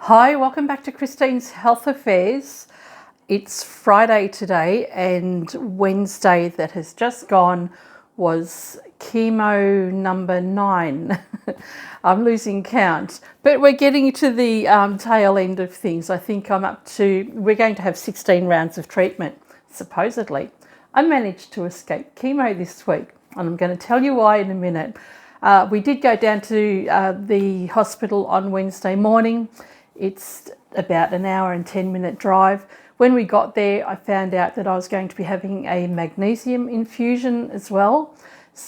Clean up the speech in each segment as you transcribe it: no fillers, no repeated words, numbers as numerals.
Hi, welcome back to Christine's Health Affairs. It's Friday today, and Wednesday that has just gone was chemo number 9. I'm losing count, but we're getting to the tail end of things. I think we're going to have 16 rounds of treatment, supposedly. I managed to escape chemo this week, and I'm going to tell you why in a minute. We did go down to the hospital on Wednesday morning. It's about an hour and 10-minute drive. When we got there, I found out that I was going to be having a magnesium infusion as well.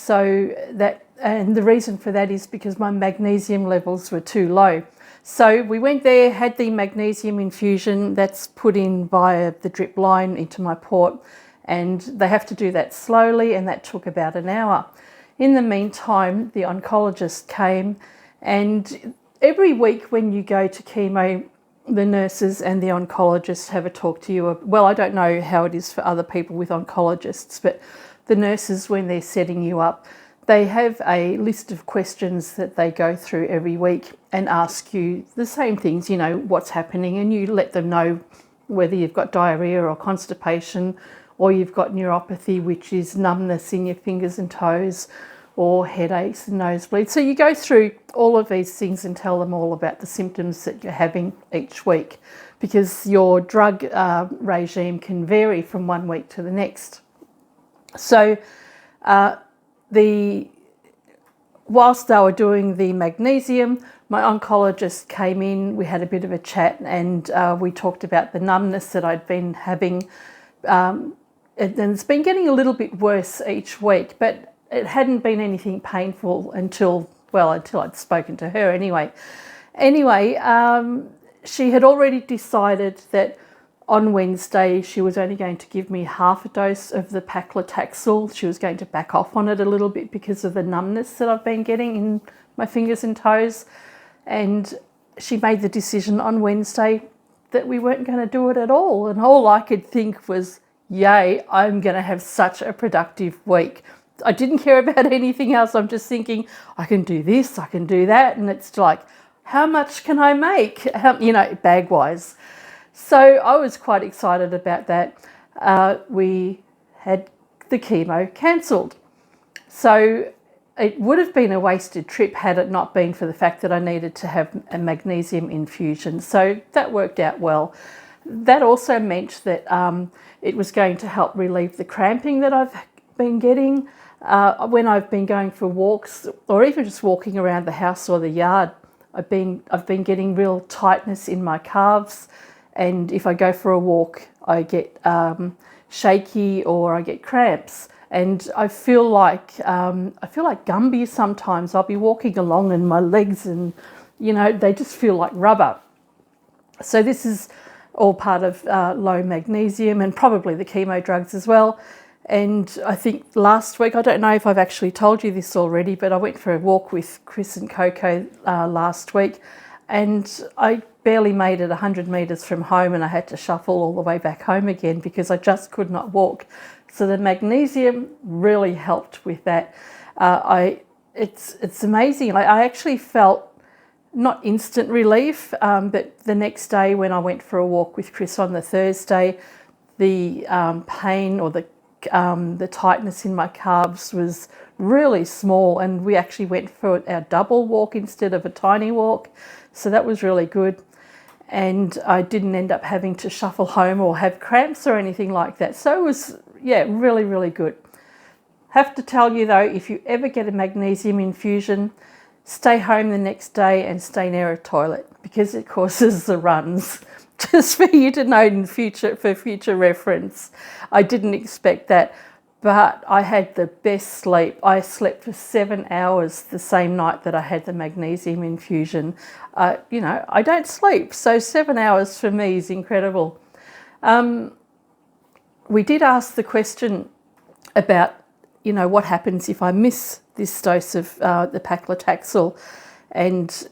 And the reason for that is because my magnesium levels were too low. So we went there, had the magnesium infusion. That's put in via the drip line into my port, and they have to do that slowly, and that took about an hour. In the meantime, the oncologist came, and every week when you go to chemo, the nurses and the oncologists have a talk to you. Well, I don't know how it is for other people with oncologists, but the nurses, when they're setting you up, they have a list of questions that they go through every week and ask you the same things, what's happening, and you let them know whether you've got diarrhea or constipation, or you've got neuropathy, which is numbness in your fingers and toes, or headaches and nosebleeds. So you go through all of these things and tell them all about the symptoms that you're having each week, because your drug regime can vary from one week to the next. So whilst they were doing the magnesium, my oncologist came in, we had a bit of a chat, and we talked about the numbness that I'd been having. And it's been getting a little bit worse each week, but it hadn't been anything painful until I'd spoken to her anyway. She had already decided that on Wednesday she was only going to give me half a dose of the paclitaxel. She was going to back off on it a little bit because of the numbness that I've been getting in my fingers and toes. And she made the decision on Wednesday that we weren't going to do it at all. And all I could think was, yay, I'm going to have such a productive week. I didn't care about anything else. I'm just thinking, I can do this, I can do that. And it's like, how much can I make? Bag-wise. So I was quite excited about that. We had the chemo cancelled. So it would have been a wasted trip had it not been for the fact that I needed to have a magnesium infusion. So that worked out well. That also meant that it was going to help relieve the cramping that I've been getting. When I've been going for walks, or even just walking around the house or the yard, I've been getting real tightness in my calves, and if I go for a walk, I get shaky or I get cramps, and I feel like Gumby sometimes. I'll be walking along and my legs and they just feel like rubber. So this is all part of low magnesium and probably the chemo drugs as well. And I think last week, I don't know if I've actually told you this already, but I went for a walk with Chris and Coco last week, and I barely made it 100 metres from home, and I had to shuffle all the way back home again because I just could not walk. So the magnesium really helped with that. It's amazing. I actually felt not instant relief, but the next day when I went for a walk with Chris on the Thursday, the pain or the tightness in my calves was really small, and we actually went for our double walk instead of a tiny walk, so that was really good. And I didn't end up having to shuffle home or have cramps or anything like that, so it was really, really good. Have to tell you though, if you ever get a magnesium infusion, stay home the next day and stay near a toilet, because it causes the runs. Just for you to know for future reference. I didn't expect that, but I had the best sleep. I slept for 7 hours the same night that I had the magnesium infusion. I don't sleep, so 7 hours for me is incredible. We did ask the question about, what happens if I miss this dose of the paclitaxel, and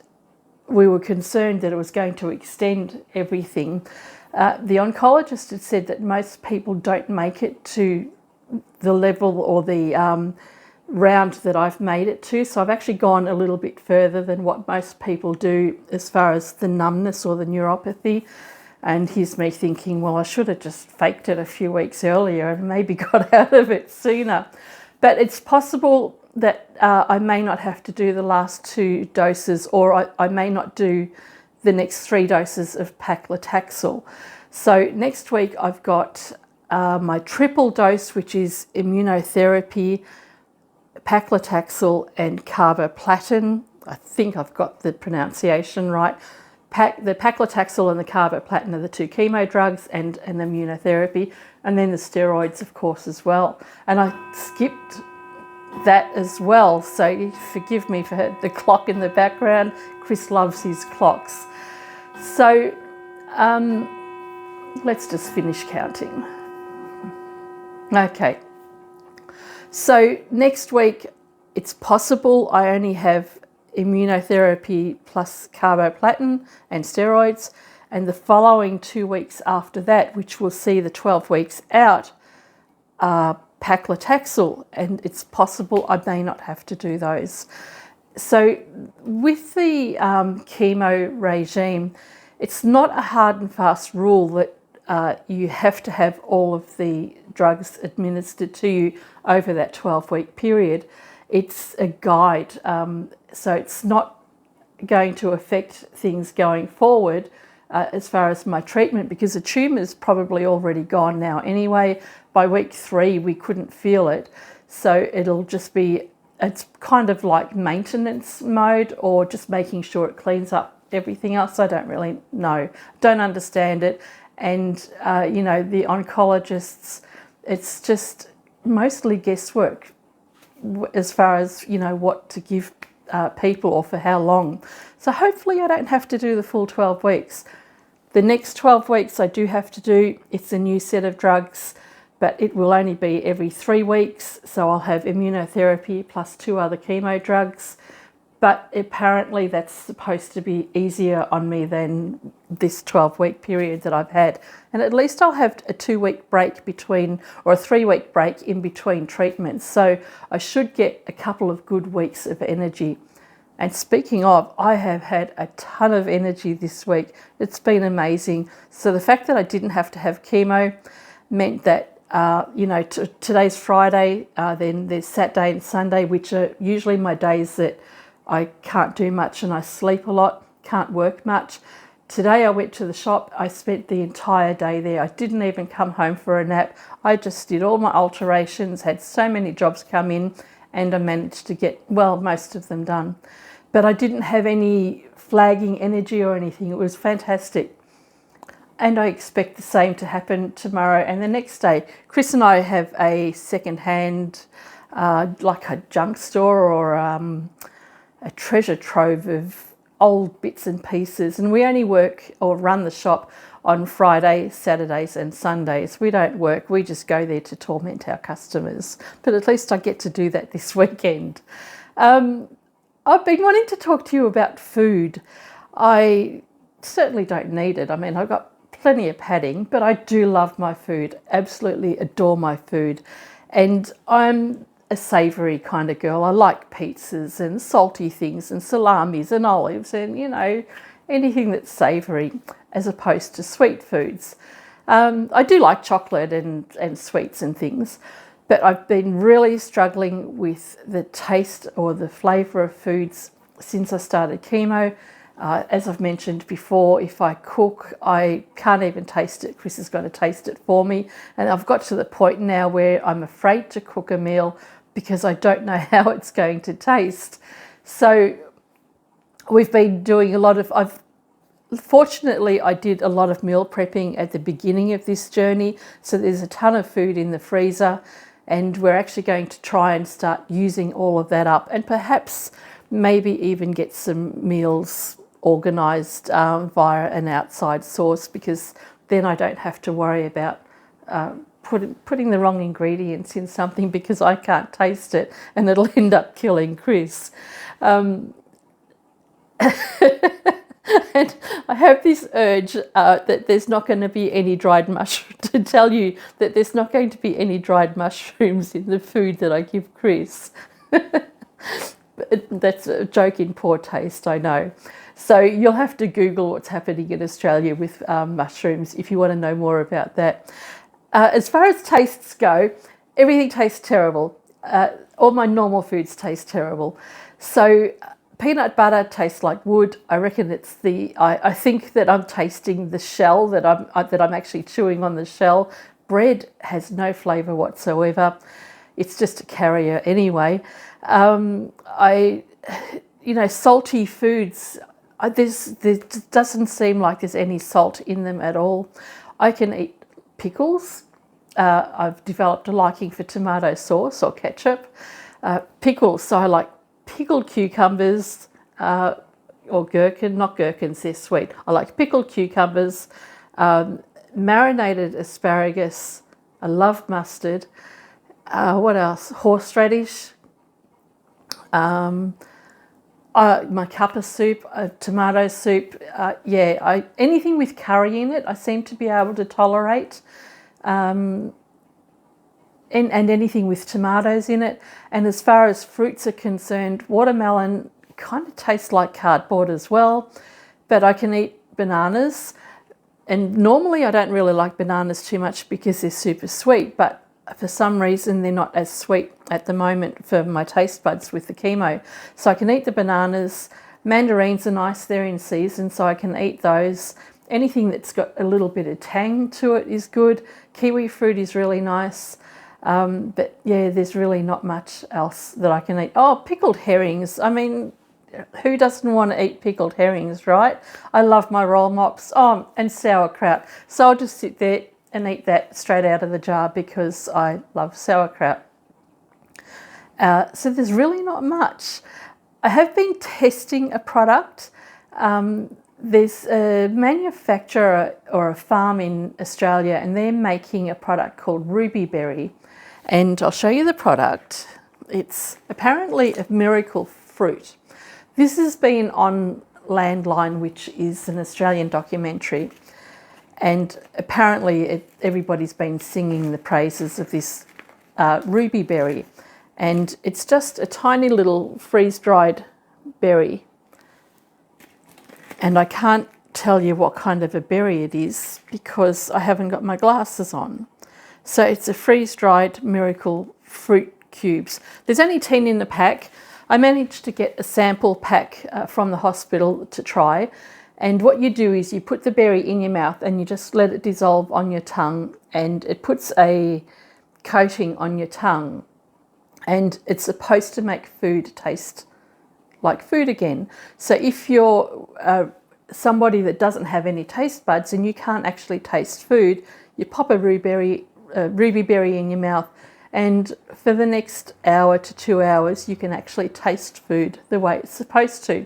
we were concerned that it was going to extend everything. The oncologist had said that most people don't make it to the level or the round that I've made it to. So I've actually gone a little bit further than what most people do as far as the numbness or the neuropathy. And here's me thinking, well, I should have just faked it a few weeks earlier and maybe got out of it sooner. But it's possible that I may not have to do the last 2 doses, or I may not do the next 3 doses of paclitaxel. So next week I've got my triple dose, which is immunotherapy, paclitaxel and carboplatin. I think I've got the pronunciation right. The paclitaxel and the carboplatin are the 2 chemo drugs and an immunotherapy, and then the steroids, of course, as well. And I skipped that as well, so forgive me for the clock in the background. Chris loves his clocks. So let's just finish counting. Okay. So next week, it's possible I only have immunotherapy plus carboplatin and steroids, and the following 2 weeks after that, which will see the 12 weeks out, paclitaxel, and it's possible I may not have to do those. So with the chemo regime, it's not a hard and fast rule that you have to have all of the drugs administered to you over that 12-week period. It's a guide, so it's not going to affect things going forward as far as my treatment, because the tumour's probably already gone now anyway. By week 3, we couldn't feel it, so it'll just be, it's kind of like maintenance mode, or just making sure it cleans up everything else. I don't really know, don't understand it. And, you know, the oncologists, it's just mostly guesswork as far as, you know, what to give people or for how long. So hopefully I don't have to do the full 12 weeks. The next 12 weeks I do have to do, it's a new set of drugs, but it will only be every 3 weeks. So I'll have immunotherapy plus 2 other chemo drugs. But apparently that's supposed to be easier on me than this 12-week period that I've had. And at least I'll have a 2-week break between, or a 3-week break in between treatments. So I should get a couple of good weeks of energy. And speaking of, I have had a ton of energy this week. It's been amazing. So the fact that I didn't have to have chemo meant that, you know, today's Friday, then there's Saturday and Sunday, which are usually my days that I can't do much and I sleep a lot, can't work much. Today I went to the shop. I spent the entire day there. I didn't even come home for a nap. I just did all my alterations, had so many jobs come in, and I managed to get, well, most of them done. But I didn't have any flagging energy or anything. It was fantastic. And I expect the same to happen tomorrow and the next day. Chris and I have a second-hand, like a junk store or a treasure trove of old bits and pieces, and we only work or run the shop on Fridays, Saturdays and Sundays. We don't work, we just go there to torment our customers, but at least I get to do that this weekend. I've been wanting to talk to you about food. I certainly don't need it. I mean, I've got plenty of padding, but I do love my food, absolutely adore my food, and I'm a savoury kind of girl. I like pizzas and salty things and salamis and olives and, you know, anything that's savoury as opposed to sweet foods. I do like chocolate and sweets and things, but I've been really struggling with the taste or the flavour of foods since I started chemo. As I've mentioned before, if I cook, I can't even taste it. Chris has got to taste it for me. And I've got to the point now where I'm afraid to cook a meal because I don't know how it's going to taste. So we've been doing a lot of, fortunately I did a lot of meal prepping at the beginning of this journey. So there's a ton of food in the freezer, and we're actually going to try and start using all of that up, and perhaps maybe even get some meals organised via an outside source, because then I don't have to worry about putting the wrong ingredients in something because I can't taste it and it'll end up killing Chris. And I have this urge that there's not going to be any dried mushrooms, to tell you that there's not going to be any dried mushrooms in the food that I give Chris. That's a joke in poor taste, I know. So you'll have to Google what's happening in Australia with mushrooms if you want to know more about that. As far as tastes go, everything tastes terrible. All my normal foods taste terrible. So peanut butter tastes like wood. I reckon it's I think that I'm tasting the shell, that I'm actually chewing on the shell. Bread has no flavour whatsoever. It's just a carrier anyway. Salty foods, there doesn't seem like there's any salt in them at all. I can eat pickles. I've developed a liking for tomato sauce or ketchup. Pickles, so I like pickled cucumbers or gherkin, not gherkins, they're sweet. I like pickled cucumbers, marinated asparagus. I love mustard. What else? Horseradish. My cup of soup, tomato soup. Anything with curry in it, I seem to be able to tolerate. And anything with tomatoes in it. And as far as fruits are concerned, watermelon kind of tastes like cardboard as well, but I can eat bananas. And normally I don't really like bananas too much because they're super sweet, but for some reason they're not as sweet at the moment for my taste buds with the chemo. So I can eat the bananas. Mandarins are nice, they're in season, so I can eat those. Anything that's got a little bit of tang to it is good. Kiwi fruit is really nice. But yeah, there's really not much else that I can eat. Oh, pickled herrings. I mean, who doesn't want to eat pickled herrings, right? I love my roll mops. Oh, and sauerkraut. So I'll just sit there and eat that straight out of the jar because I love sauerkraut. So there's really not much. I have been testing a product. There's a manufacturer or a farm in Australia and they're making a product called Ruby Berry. And I'll show you the product. It's apparently a miracle fruit. This has been on Landline, which is an Australian documentary. And apparently everybody's been singing the praises of this ruby berry. And it's just a tiny little freeze-dried berry. And I can't tell you what kind of a berry it is because I haven't got my glasses on. So it's a freeze-dried miracle fruit cubes. There's only 10 in the pack. I managed to get a sample pack from the hospital to try. And what you do is you put the berry in your mouth and you just let it dissolve on your tongue, and it puts a coating on your tongue. And it's supposed to make food taste like food again. So if you're somebody that doesn't have any taste buds and you can't actually taste food, you pop a ruby berry in your mouth, and for the next hour to 2 hours you can actually taste food the way it's supposed to.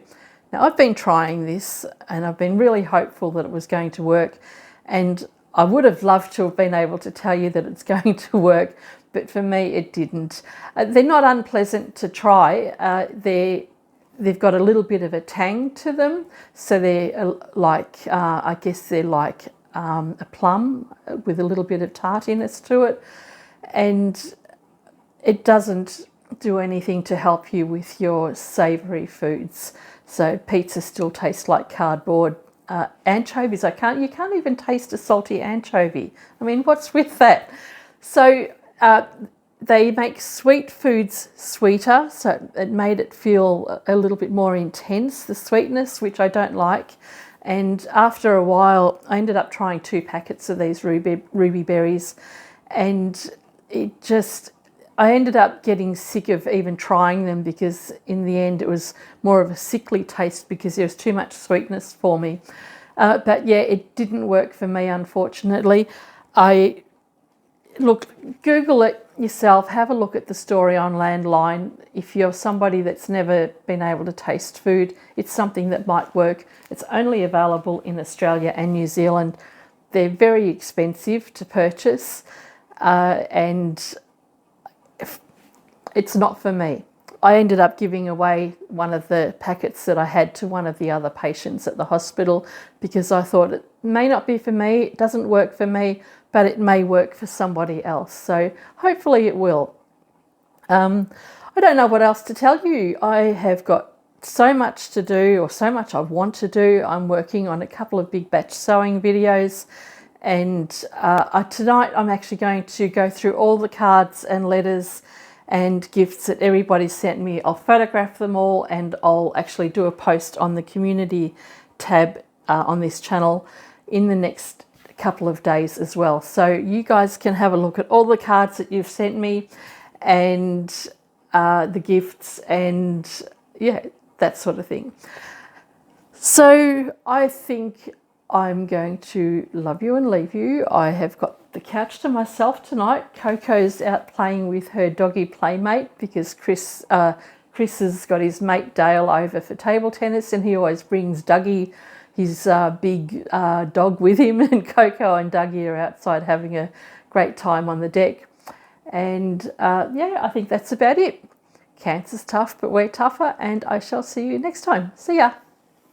Now I've been trying this and I've been really hopeful that it was going to work, and I would have loved to have been able to tell you that it's going to work, but for me it didn't. They're not unpleasant to try. They've got a little bit of a tang to them, so they're like, I guess they're like a plum with a little bit of tartiness to it, and it doesn't do anything to help you with your savoury foods. So pizza still tastes like cardboard. Anchovies, you can't even taste a salty anchovy. I mean, what's with that? So they make sweet foods sweeter, so it made it feel a little bit more intense, the sweetness, which I don't like. And after a while, I ended up trying 2 packets of these ruby berries, and I ended up getting sick of even trying them because in the end it was more of a sickly taste because there was too much sweetness for me. But yeah, it didn't work for me, unfortunately. Google it yourself, have a look at the story on Landline. If you're somebody that's never been able to taste food, it's something that might work. It's only available in Australia and New Zealand. They're very expensive to purchase, and it's not for me. I ended up giving away one of the packets that I had to one of the other patients at the hospital because I thought it may not be for me, it doesn't work for me, but it may work for somebody else. So hopefully it will. I don't know what else to tell you. I have got so much to do, or so much I want to do. I'm working on a couple of big batch sewing videos, and tonight I'm actually going to go through all the cards and letters and gifts that everybody sent me. I'll photograph them all, and I'll actually do a post on the community tab on this channel in the next couple of days as well. So you guys can have a look at all the cards that you've sent me, and the gifts, and yeah, that sort of thing. So I think I'm going to love you and leave you. I have got the couch to myself tonight. Coco's out playing with her doggy playmate because Chris has got his mate Dale over for table tennis, and he always brings Dougie, his big dog, with him, and Coco and Dougie are outside having a great time on the deck. And yeah, I think that's about it. Cancer's tough, but we're tougher, and I shall see you next time. See ya.